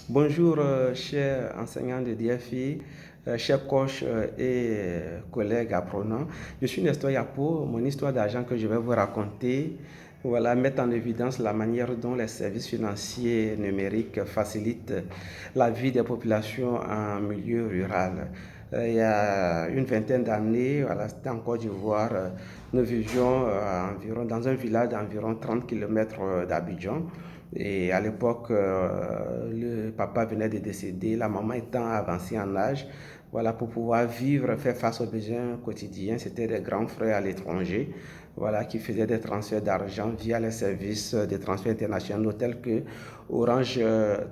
Bonjour, chers enseignants de DFI, chers coachs et collègues apprenants. Je suis Nestor Yapo. Mon histoire d'argent que je vais vous raconter, voilà, met en évidence la manière dont les services financiers numériques facilitent la vie des populations en milieu rural. Il y a une vingtaine d'années, voilà, c'était en Côte d'Ivoire, nous vivions environ dans un village d'environ 30 km d'Abidjan. Et à l'époque, le papa venait de décéder, la maman étant avancée en âge. Voilà, pour pouvoir vivre, faire face aux besoins quotidiens, c'était des grands frères à l'étranger, voilà, qui faisaient des transferts d'argent via les services de transferts internationaux tels que Orange,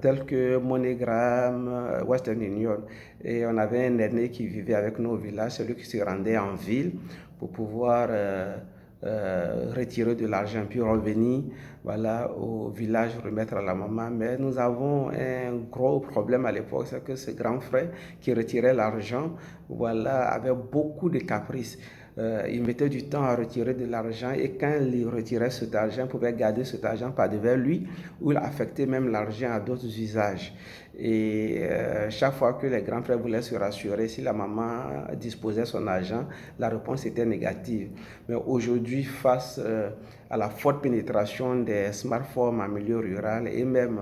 tels que MoneyGram, Western Union. Et on avait un aîné qui vivait avec nous au village, celui qui se rendait en ville pour pouvoir retirer de l'argent puis revenir, voilà, au village remettre à la maman. Mais nous avons un gros problème à l'époque, c'est que ce grand frère qui retirait l'argent, voilà, avait beaucoup de caprices. Il mettait du temps à retirer de l'argent et quand il retirait cet argent, il pouvait garder cet argent par devers lui ou il affectait même l'argent à d'autres usages. Et chaque fois que les grands frères voulaient se rassurer si la maman disposait son argent, la réponse était négative. Mais aujourd'hui, face à la forte pénétration des smartphones en milieu rural et même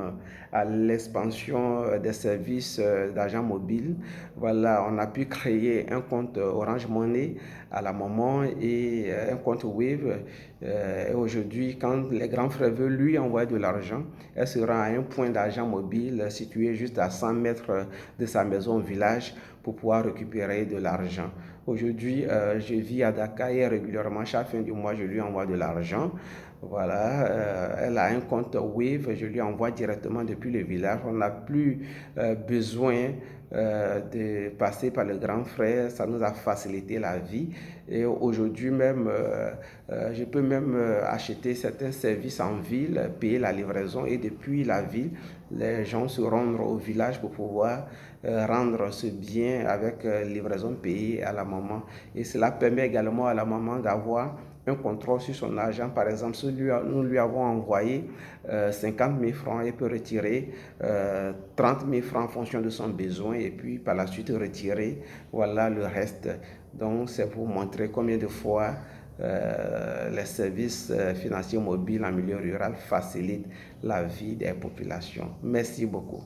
à l'expansion des services d'argent mobile, voilà, on a pu créer un compte Orange Money à la maman et un compte Wave. Et aujourd'hui, quand les grands frères veulent lui envoyer de l'argent, elle sera à un point d'argent mobile situé juste à 100 mètres de sa maison au village pour pouvoir récupérer de l'argent. Aujourd'hui, je vis à Dakar et régulièrement, chaque fin du mois, je lui envoie de l'argent. Voilà, elle a un compte Wave, je lui envoie directement depuis le village. On n'a plus besoin de passer par le grand frère, ça nous a facilité la vie. Et aujourd'hui même, je peux même acheter certains services en ville, payer la livraison et depuis la ville, les gens se rendent au village pour pouvoir rendre ce bien avec livraison payée à la maman. Et cela permet également à la maman d'avoir un contrôle sur son argent. Par exemple, si nous lui avons envoyé 50 000 francs, il peut retirer 30 000 francs en fonction de son besoin et puis par la suite retirer voilà, le reste. Donc, c'est pour montrer combien de fois les services financiers mobiles en milieu rural facilitent la vie des populations. Merci beaucoup.